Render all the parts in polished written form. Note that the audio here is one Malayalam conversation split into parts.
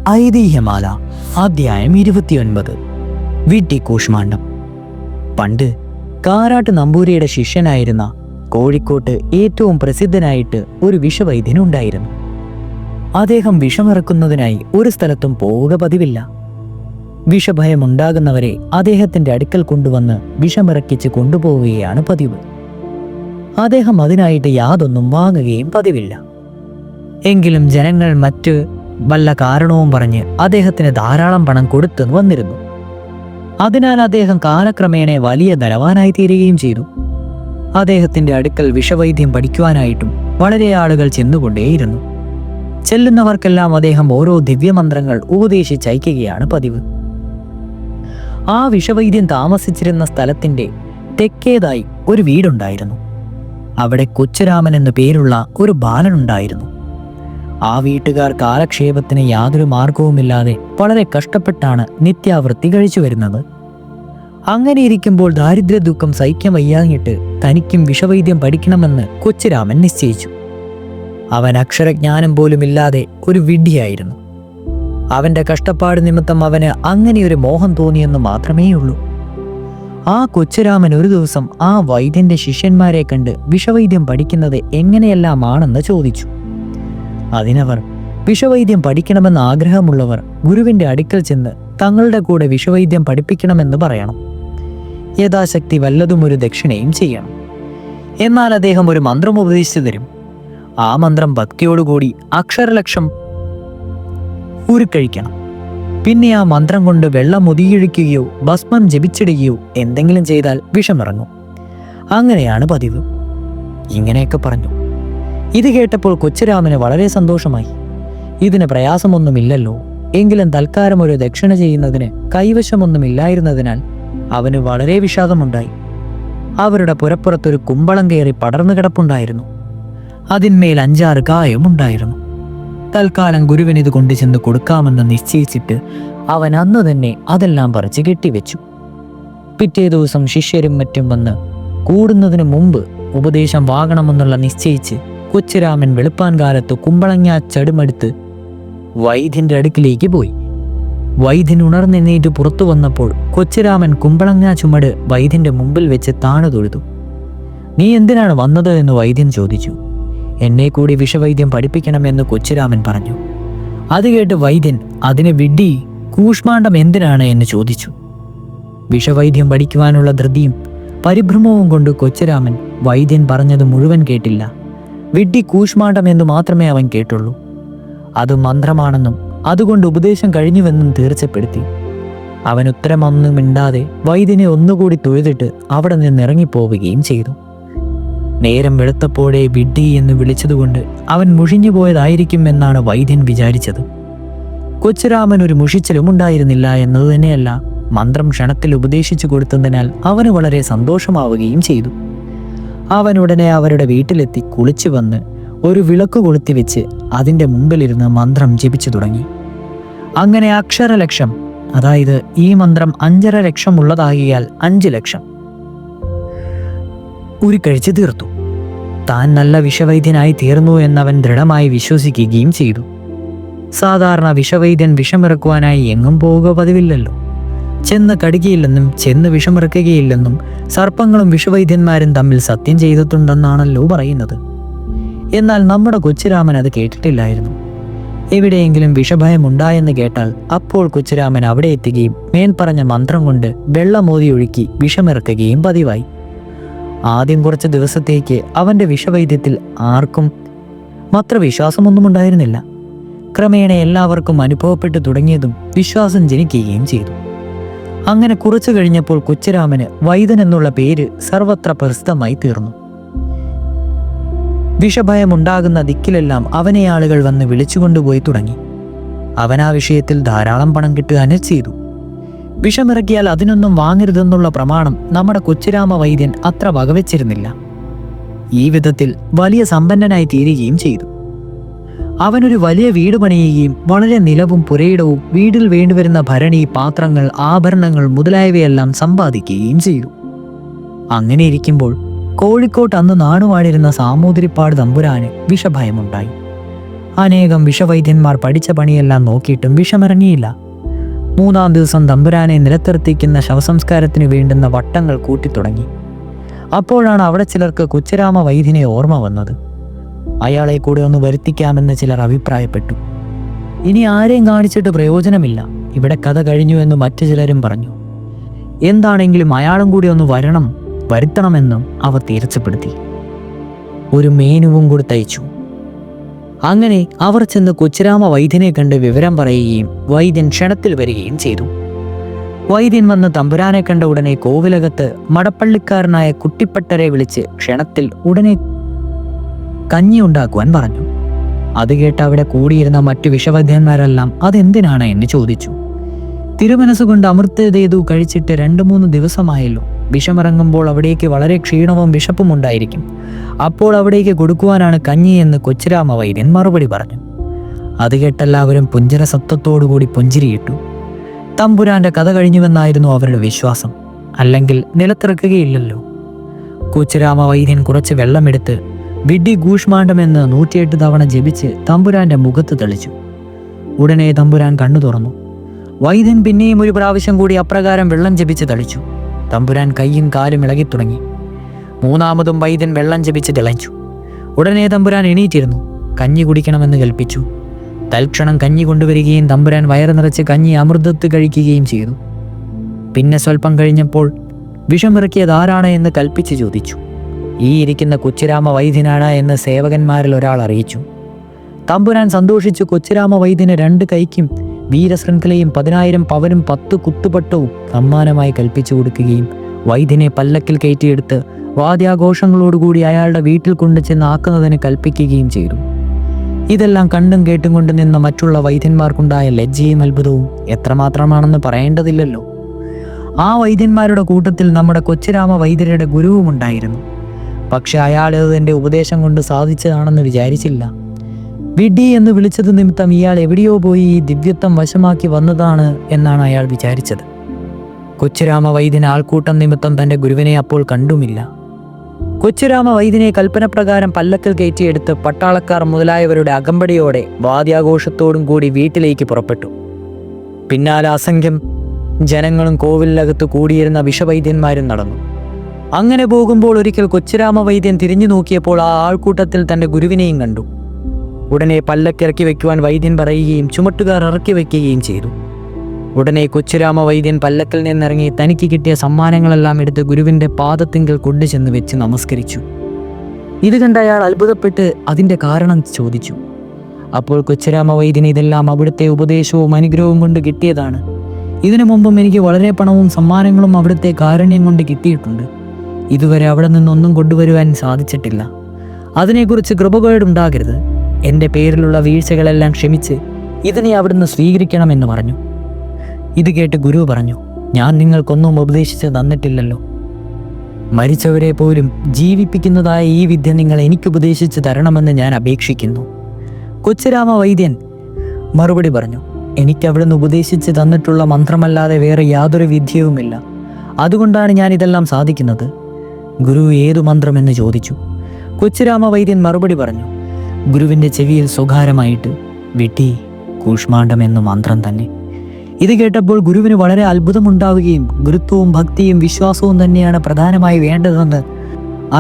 ഐതിഹ്യമാല അധ്യായം 29. വീട്ടി കൂഷ്മാണ്ഡം. പണ്ട് കാരാട്ട് നമ്പൂരിയുടെ ശിഷ്യനായിരുന്ന കോഴിക്കോട്ട് ഏറ്റവും പ്രസിദ്ധനായിട്ട് ഒരു വിഷവൈദ്യനുണ്ടായിരുന്നു. അദ്ദേഹം വിഷമിറക്കുന്നതിനായി ഒരു സ്ഥലത്തും പോവുക പതിവില്ല. വിഷഭയമുണ്ടാകുന്നവരെ അദ്ദേഹത്തിന്റെ അടുക്കൽ കൊണ്ടുവന്ന് വിഷമിറക്കിച്ച് കൊണ്ടുപോവുകയാണ് പതിവ്. അദ്ദേഹം അതിനായിട്ട് യാതൊന്നും വാങ്ങുകയും പതിവില്ല. എങ്കിലും ജനങ്ങൾ മറ്റ് വല്ല കാരണവും പറഞ്ഞ് അദ്ദേഹത്തിന് ധാരാളം പണം കൊടുത്തു വന്നിരുന്നു. അതിനാൽ അദ്ദേഹം കാലക്രമേണ വലിയ ധനവാനായി തീരുകയും ചെയ്തു. അദ്ദേഹത്തിന്റെ അടുക്കൽ വിഷവൈദ്യം പഠിക്കുവാനായിട്ടും വളരെ ആളുകൾ ചെന്നുകൊണ്ടേയിരുന്നു. ചെല്ലുന്നവർക്കെല്ലാം അദ്ദേഹം ഓരോ ദിവ്യമന്ത്രങ്ങൾ ഉപദേശിച്ചയക്കുകയാണ് പതിവ്. ആ വിഷവൈദ്യം താമസിച്ചിരുന്ന സ്ഥലത്തിന്റെ തെക്കേതായി ഒരു വീടുണ്ടായിരുന്നു. അവിടെ കൊച്ചുരാമൻ എന്നു പേരുള്ള ഒരു ബാലനുണ്ടായിരുന്നു. ആ വീട്ടുകാർ കാലക്ഷേപത്തിന് യാതൊരു മാർഗവുമില്ലാതെ വളരെ കഷ്ടപ്പെട്ടാണ് നിത്യാവൃത്തി കഴിച്ചു വരുന്നത്. അങ്ങനെ ഇരിക്കുമ്പോൾ ദാരിദ്ര്യ ദുഃഖം സഹിക്കാൻ വയ്യാഞ്ഞിട്ട് തനിക്കും വിഷവൈദ്യം പഠിക്കണമെന്ന് കൊച്ചുരാമൻ നിശ്ചയിച്ചു. അവൻ അക്ഷരജ്ഞാനം പോലുമില്ലാതെ ഒരു വിഡ്ഢിയായിരുന്നു. അവന്റെ കഷ്ടപ്പാട് നിമിത്തം അവന് അങ്ങനെയൊരു മോഹം തോന്നിയെന്ന് മാത്രമേ ഉള്ളൂ. ആ കൊച്ചുരാമൻ ഒരു ദിവസം ആ വൈദ്യന്റെ ശിഷ്യന്മാരെ കണ്ട് വിഷവൈദ്യം പഠിക്കുന്നത് എങ്ങനെയെല്ലാമാണെന്ന് ചോദിച്ചു. അതിനവർ വിഷവൈദ്യം പഠിക്കണമെന്ന് ആഗ്രഹമുള്ളവർ ഗുരുവിന്റെ അടുക്കൽ ചെന്ന് തങ്ങളുടെ കൂടെ വിഷവൈദ്യം പഠിപ്പിക്കണമെന്ന് പറയണം. യഥാശക്തി വല്ലതും ഒരു ദക്ഷിണയും ചെയ്യണം. എന്നാൽ അദ്ദേഹം ഒരു മന്ത്രം ഉപദേശിച്ചു തരും. ആ മന്ത്രം ഭക്തിയോടുകൂടി അക്ഷരലക്ഷം ഉരുക്കഴിക്കണം. പിന്നെ ആ മന്ത്രം കൊണ്ട് വെള്ളം ഒതിയിഴിക്കുകയോ ഭസ്മം ജപിച്ചിടുകയോ എന്തെങ്കിലും ചെയ്താൽ വിഷമിറങ്ങും. അങ്ങനെയാണ് പതിവ്. ഇങ്ങനെയൊക്കെ പറഞ്ഞു. ഇത് കേട്ടപ്പോൾ കൊച്ചുരാമന് വളരെ സന്തോഷമായി. ഇതിന് പ്രയാസമൊന്നുമില്ലല്ലോ. എങ്കിലും തൽക്കാലം ഒരു ദക്ഷിണ ചെയ്യുന്നതിന് കൈവശമൊന്നുമില്ലായിരുന്നതിനാൽ അവന് വളരെ വിഷാദമുണ്ടായി. അവരുടെ പുരപ്പുറത്തൊരു കുമ്പളം കയറി പടർന്നു കിടപ്പുണ്ടായിരുന്നു. അതിന്മേൽ 5-6 കായും ഉണ്ടായിരുന്നു. തൽക്കാലം ഗുരുവിന് ഇത് കൊണ്ടുചെന്ന് കൊടുക്കാമെന്ന് നിശ്ചയിച്ചിട്ട് അവൻ അന്ന് തന്നെ അതെല്ലാം പറിച്ച് കെട്ടിവെച്ചു. പിറ്റേ ദിവസം ശിഷ്യരും മറ്റും വന്ന് കൂടുന്നതിന് മുമ്പ് ഉപദേശം വാങ്ങണമെന്നുള്ള നിശ്ചയിച്ച് കൊച്ചുരാമൻ വെളുപ്പാൻ കാലത്ത് കുമ്പളങ്ങ ചടുമെടുത്ത് വൈദ്യന്റെ അടുക്കിലേക്ക് പോയി. വൈദ്യൻ ഉണർന്നെന്നേറ്റ് പുറത്തു വന്നപ്പോൾ കൊച്ചുരാമൻ കുമ്പളങ്ങ ചുമട് വൈദ്യന്റെ മുമ്പിൽ വെച്ച് താണു തൊഴുതു. "നീ എന്തിനാണ് വന്നത്?" എന്ന് വൈദ്യൻ ചോദിച്ചു. "എന്നെ കൂടി വിഷവൈദ്യം പഠിപ്പിക്കണമെന്ന് കൊച്ചുരാമൻ പറഞ്ഞു." അത് കേട്ട് വൈദ്യൻ "അതിന് വിഡ്ഢി, കൂഷ്മാണ്ഡം എന്തിനാണ്?" എന്ന് ചോദിച്ചു. വിഷവൈദ്യം പഠിക്കുവാനുള്ള ധൃതിയും പരിഭ്രമവും കൊണ്ട് കൊച്ചുരാമൻ വൈദ്യൻ പറഞ്ഞത് മുഴുവൻ കേട്ടില്ല. വിഡ്ഢി കൂഷ്മാണ്ഡം എന്ന് മാത്രമേ അവൻ കേട്ടുള്ളൂ. അത് മന്ത്രമാണെന്നും അതുകൊണ്ട് ഉപദേശം കഴിഞ്ഞുവെന്നും തീർച്ചപ്പെടുത്തി. അവൻ ഉത്തരമൊന്നും മിണ്ടാതെ വൈദ്യനെ ഒന്നുകൂടി തൊഴുതിട്ട് അവിടെ നിന്ന് ഇറങ്ങിപ്പോവുകയും ചെയ്തു. നേരം വെളുത്തപ്പോഴേ വിഡ്ഢി എന്ന് വിളിച്ചതുകൊണ്ട് അവൻ മുഷിഞ്ഞു പോയതായിരിക്കും എന്നാണ് വൈദ്യൻ വിചാരിച്ചത്. കൊച്ചുരാമൻ ഒരു മുഷിച്ചലും ഉണ്ടായിരുന്നില്ല എന്നത് തന്നെയല്ല, മന്ത്രം ക്ഷണത്തിൽ ഉപദേശിച്ചു കൊടുത്തതിനാൽ അവന് വളരെ സന്തോഷമാവുകയും ചെയ്തു. അവൻ ഉടനെ അവരുടെ വീട്ടിലെത്തി കുളിച്ചു വന്ന് ഒരു വിളക്ക് കൊളുത്തി വെച്ച് അതിൻ്റെ മുമ്പിലിരുന്ന് മന്ത്രം ജപിച്ചു തുടങ്ങി. അങ്ങനെ അക്ഷരലക്ഷം, അതായത് ഈ മന്ത്രം 5.5 ലക്ഷം ഉള്ളതാകിയാൽ 5 ലക്ഷം ഉരുക്കഴിച്ച് തീർത്തു. താൻ നല്ല വിഷവൈദ്യനായി തീർന്നു എന്നവൻ ദൃഢമായി വിശ്വസിക്കുകയും ചെയ്തു. സാധാരണ വിഷവൈദ്യൻ വിഷമിറക്കുവാനായി എങ്ങും പോവുക പതിവില്ലല്ലോ. ചെന്ന് കടികയില്ലെന്നും ചെന്ന് വിഷമിറക്കുകയില്ലെന്നും സർപ്പങ്ങളും വിഷവൈദ്യന്മാരും തമ്മിൽ സത്യം ചെയ്തിട്ടുണ്ടെന്നാണല്ലോ പറയുന്നത്. എന്നാൽ നമ്മുടെ കൊച്ചുരാമൻ അത് കേട്ടിട്ടില്ലായിരുന്നു. എവിടെയെങ്കിലും വിഷഭയം ഉണ്ടായെന്ന് കേട്ടാൽ അപ്പോൾ കൊച്ചുരാമൻ അവിടെ എത്തുകയും മേൽപ്പറഞ്ഞ മന്ത്രം കൊണ്ട് വെള്ളമോതി ഒഴുക്കി വിഷമിറക്കുകയും പതിവായി. ആദ്യം കുറച്ച് ദിവസത്തേക്ക് അവന്റെ വിഷവൈദ്യത്തിൽ ആർക്കും മാത്ര വിശ്വാസമൊന്നും ഉണ്ടായിരുന്നില്ല. ക്രമേണ എല്ലാവർക്കും അനുഭവപ്പെട്ടു തുടങ്ങിയതും വിശ്വാസം ജനിക്കുകയും ചെയ്തു. അങ്ങനെ കുറച്ചു കഴിഞ്ഞപ്പോൾ കൊച്ചുരാമന് വൈദ്യൻ എന്നുള്ള പേര് സർവത്ര പ്രസിദ്ധമായി തീർന്നു. വിഷഭയമുണ്ടാകുന്ന ദിക്കിലെല്ലാം അവനെ ആളുകൾ വന്ന് വിളിച്ചുകൊണ്ടുപോയി തുടങ്ങി. അവൻ ആ വിഷയത്തിൽ ധാരാളം പണം കിട്ടുക ചെയ്തു. വിഷമിറക്കിയാൽ അതിനൊന്നും വാങ്ങരുതെന്നുള്ള പ്രമാണം നമ്മുടെ കൊച്ചുരാമ വൈദ്യൻ അത്ര വകവെച്ചിരുന്നില്ല. ഈ വിധത്തിൽ വലിയ സമ്പന്നനായി തീരുകയും ചെയ്തു. അവനൊരു വലിയ വീട് പണിയുകയും വളരെ നിലവും പുരയിടവും വീട്ടിൽ വേണ്ടിവരുന്ന ഭരണി, പാത്രങ്ങൾ, ആഭരണങ്ങൾ മുതലായവയെല്ലാം സമ്പാദിക്കുകയും ചെയ്തു. അങ്ങനെ ഇരിക്കുമ്പോൾ കോഴിക്കോട്ട് അന്ന് നാടുവാണിരുന്ന സാമൂതിരിപ്പാട് തമ്പുരാന് വിഷഭയമുണ്ടായി. അനേകം വിഷവൈദ്യന്മാർ പഠിച്ച പണിയെല്ലാം നോക്കിയിട്ടും വിഷമിറങ്ങിയില്ല. 3-ാം ദിവസം തമ്പുരാനെ നിലത്തിർത്തിക്കുന്ന ശവസംസ്കാരത്തിന് വേണ്ടുന്ന വട്ടങ്ങൾ കൂട്ടിത്തുടങ്ങി. അപ്പോഴാണ് അവിടെ ചിലർക്ക് കൊച്ചുരാമ വൈദ്യനെ ഓർമ്മ വന്നത്. അയാളെ കൂടെ ഒന്ന് വരുത്തിക്കാമെന്ന് ചിലർ അഭിപ്രായപ്പെട്ടു. ഇനി ആരെയും കാണിച്ചിട്ട് പ്രയോജനമില്ല, ഇവിടെ കഥ കഴിഞ്ഞു എന്ന് മറ്റു ചിലരും പറഞ്ഞു. എന്താണെങ്കിലും അയാളും കൂടി ഒന്ന് വരുത്തണമെന്നും അവർ തീർച്ചപ്പെടുത്തി. ഒരു മേനുവും കൊടുത്തയച്ചു. അങ്ങനെ അവർ ചെന്ന് കൊച്ചുരാമ വൈദ്യനെ കണ്ട് വിവരം പറയുകയും വൈദ്യൻ ക്ഷണത്തിൽ വരികയും ചെയ്തു. വൈദ്യൻ വന്ന് തമ്പുരാനെ കണ്ട ഉടനെ കോവിലകത്ത് മടപ്പള്ളിക്കാരനായ കുട്ടിപ്പട്ടരെ വിളിച്ച് ക്ഷണത്തിൽ ഉടനെ കഞ്ഞി ഉണ്ടാക്കുവാൻ പറഞ്ഞു. അത് കേട്ട് അവിടെ കൂടിയിരുന്ന മറ്റു വിഷവൈദ്യന്മാരെല്ലാം അതെന്തിനാണ് എന്ന് ചോദിച്ചു. തിരുമനസ്സുകൊണ്ട് അമൃതേതു കഴിച്ചിട്ട് 2-3 ദിവസമായല്ലോ. വിഷമിറങ്ങുമ്പോൾ അവിടേക്ക് വളരെ ക്ഷീണവും വിശപ്പും ഉണ്ടായിരിക്കും. അപ്പോൾ അവിടേക്ക് കൊടുക്കുവാനാണ് കഞ്ഞി എന്ന് കൊച്ചുരാമ വൈദ്യൻ മറുപടി പറഞ്ഞു. അത് കേട്ടെല്ലാവരും പുഞ്ചരസത്വത്തോടുകൂടി പുഞ്ചിരിയിട്ടു. തമ്പുരാന്റെ കഥ കഴിഞ്ഞുവെന്നായിരുന്നു അവരുടെ വിശ്വാസം. അല്ലെങ്കിൽ നിലത്തിറക്കുകയില്ലല്ലോ. കൊച്ചുരാമ വൈദ്യൻ കുറച്ച് വെള്ളമെടുത്ത് വിഡ്ഢി ഗൂഷ്മാണ്ഡമെന്ന് 108 തവണ ജപിച്ച് തമ്പുരാന്റെ മുഖത്ത് തെളിച്ചു. ഉടനെ തമ്പുരാൻ കണ്ണു തുറന്നു. വൈദ്യൻ പിന്നെയും ഒരു പ്രാവശ്യം കൂടി അപ്രകാരം വെള്ളം ജപിച്ച് തളിച്ചു. തമ്പുരാൻ കൈയും കാലും ഇളകിത്തുടങ്ങി. 3-ാമതും വൈദ്യൻ വെള്ളം ജപിച്ച് തിളച്ചു. ഉടനെ തമ്പുരാൻ എണീറ്റിരുന്നു. കഞ്ഞി കുടിക്കണമെന്ന് കൽപ്പിച്ചു. തൽക്ഷണം കഞ്ഞി കൊണ്ടുവരികയും തമ്പുരാൻ വയറ് നിറച്ച് കഞ്ഞി അമൃതത്ത് കഴിക്കുകയും ചെയ്തു. പിന്നെ സ്വല്പം കഴിഞ്ഞപ്പോൾ വിഷമിറക്കിയത് ആരാണ് എന്ന് കൽപ്പിച്ച് ചോദിച്ചു. ഈ ഇരിക്കുന്ന കൊച്ചുരാമ വൈദ്യനാണ് എന്ന് സേവകന്മാരിൽ ഒരാൾ അറിയിച്ചു. തമ്പുരാൻ സന്തോഷിച്ചു കൊച്ചുരാമ വൈദ്യന് 2 കൈക്കും വീരശൃംഖലയും 10,000 പവനും 10 കുത്തുപട്ടവും സമ്മാനമായി കൽപ്പിച്ചു കൊടുക്കുകയും വൈദ്യനെ പല്ലക്കിൽ കയറ്റിയെടുത്ത് വാദ്യാഘോഷങ്ങളോടുകൂടി അയാളുടെ വീട്ടിൽ കൊണ്ടു ചെന്ന് ആക്കുന്നതിന് കൽപ്പിക്കുകയും ചെയ്തു. ഇതെല്ലാം കണ്ടും കേട്ടും കൊണ്ട് നിന്ന മറ്റുള്ള വൈദ്യന്മാർക്കുണ്ടായ ലജ്ജയും അത്ഭുതവും എത്രമാത്രമാണെന്ന് പറയേണ്ടതില്ലല്ലോ. ആ വൈദ്യന്മാരുടെ കൂട്ടത്തിൽ നമ്മുടെ കൊച്ചുരാമ വൈദ്യരുടെ ഗുരുവും ഉണ്ടായിരുന്നു. പക്ഷെ അയാൾ അതിൻ്റെ ഉപദേശം കൊണ്ട് സാധിച്ചതാണെന്ന് വിചാരിച്ചില്ല. വിഡ്ഢി എന്ന് വിളിച്ചത് നിമിത്തം ഇയാൾ എവിടെയോ പോയി ഈ ദിവ്യത്വം വശമാക്കി വന്നതാണ് എന്നാണ് അയാൾ വിചാരിച്ചത്. കൊച്ചുരാമ വൈദ്യൻ ആൾക്കൂട്ടം നിമിത്തം തൻ്റെ ഗുരുവിനെ അപ്പോൾ കണ്ടുമില്ല. കൊച്ചുരാമ വൈദ്യനെ കൽപ്പനപ്രകാരം പല്ലക്കിൽ കയറ്റിയെടുത്ത് പട്ടാളക്കാർ മുതലായവരുടെ അകമ്പടിയോടെ വാദ്യാഘോഷത്തോടും കൂടി വീട്ടിലേക്ക് പുറപ്പെട്ടു. പിന്നാലെ അസംഖ്യം ജനങ്ങളും കോവിലകത്ത് കൂടിയിരുന്ന വിഷവൈദ്യന്മാരും നടന്നു. അങ്ങനെ പോകുമ്പോൾ ഒരിക്കൽ കൊച്ചുരാമ വൈദ്യൻ തിരിഞ്ഞു നോക്കിയപ്പോൾ ആ ആൾക്കൂട്ടത്തിൽ തൻ്റെ ഗുരുവിനെയും കണ്ടു. ഉടനെ പല്ലക്കിറക്കി വയ്ക്കുവാൻ വൈദ്യൻ പറയുകയും ചുമട്ടുകാർ ഇറക്കി വയ്ക്കുകയും ചെയ്തു. ഉടനെ കൊച്ചുരാമ വൈദ്യൻ പല്ലക്കിൽ നിന്നിറങ്ങി തനിക്ക് കിട്ടിയ സമ്മാനങ്ങളെല്ലാം എടുത്ത് ഗുരുവിൻ്റെ പാദത്തിങ്കൽ കൊണ്ടുചെന്ന് വെച്ച് നമസ്കരിച്ചു. ഇത് കണ്ട അയാൾ അത്ഭുതപ്പെട്ട് അതിൻ്റെ കാരണം ചോദിച്ചു. അപ്പോൾ കൊച്ചുരാമ വൈദ്യൻ ഇതെല്ലാം അവിടുത്തെ ഉപദേശവും അനുഗ്രഹവും കൊണ്ട് കിട്ടിയതാണ്. ഇതിനു മുമ്പും എനിക്ക് വളരെ പണവും സമ്മാനങ്ങളും അവിടുത്തെ കാരുണ്യം കൊണ്ട് കിട്ടിയിട്ടുണ്ട്. ഇതുവരെ അവിടെ നിന്നൊന്നും കൊണ്ടുവരുവാൻ സാധിച്ചിട്ടില്ല. അതിനെക്കുറിച്ച് കൃപകേടുണ്ടാകരുത്. എൻ്റെ പേരിലുള്ള വീഴ്ചകളെല്ലാം ക്ഷമിച്ച് ഇതിനെ അവിടുന്ന് സ്വീകരിക്കണമെന്ന് പറഞ്ഞു. ഇത് കേട്ട് ഗുരു പറഞ്ഞു, ഞാൻ നിങ്ങൾക്കൊന്നും ഉപദേശിച്ച് തന്നിട്ടില്ലല്ലോ. മരിച്ചവരെ പോലും ജീവിപ്പിക്കുന്നതായ ഈ വിദ്യ നിങ്ങൾ എനിക്ക് ഉപദേശിച്ച് തരണമെന്ന് ഞാൻ അപേക്ഷിക്കുന്നു. കൊച്ചുരാമ വൈദ്യൻ മറുപടി പറഞ്ഞു, എനിക്ക് അവിടുന്ന് ഉപദേശിച്ച് തന്നിട്ടുള്ള മന്ത്രമല്ലാതെ വേറെ യാതൊരു വിദ്യയുമില്ല. അതുകൊണ്ടാണ് ഞാൻ ഇതെല്ലാം സാധിക്കുന്നത്. ഗുരു ഏതു മന്ത്രമെന്ന് ചോദിച്ചു. കൊച്ചുരാമ വൈദ്യൻ മറുപടി പറഞ്ഞു, ഗുരുവിൻ്റെ ചെവിയിൽ സ്വകാര്യമായിട്ട് വിട്ടി കൂഷ്മാണ്ഡം എന്ന മന്ത്രം തന്നെ. ഇത് കേട്ടപ്പോൾ ഗുരുവിന് വളരെ അത്ഭുതമുണ്ടാവുകയും ഗുരുത്വവും ഭക്തിയും വിശ്വാസവും തന്നെയാണ് പ്രധാനമായി വേണ്ടതെന്ന്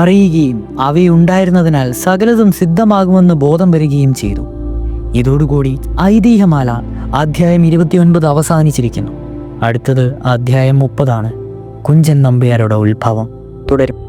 അറിയുകയും അവയുണ്ടായിരുന്നതിനാൽ സകലതും സിദ്ധമാകുമെന്ന് ബോധം വരികയും ചെയ്തു. ഇതോടുകൂടി ഐതിഹ്യമാല അധ്യായം 29 അവസാനിച്ചിരിക്കുന്നു. അടുത്തത് അധ്യായം 30 കുഞ്ചൻ നമ്പ്യാരുടെ ഉത്ഭവം തുടരും.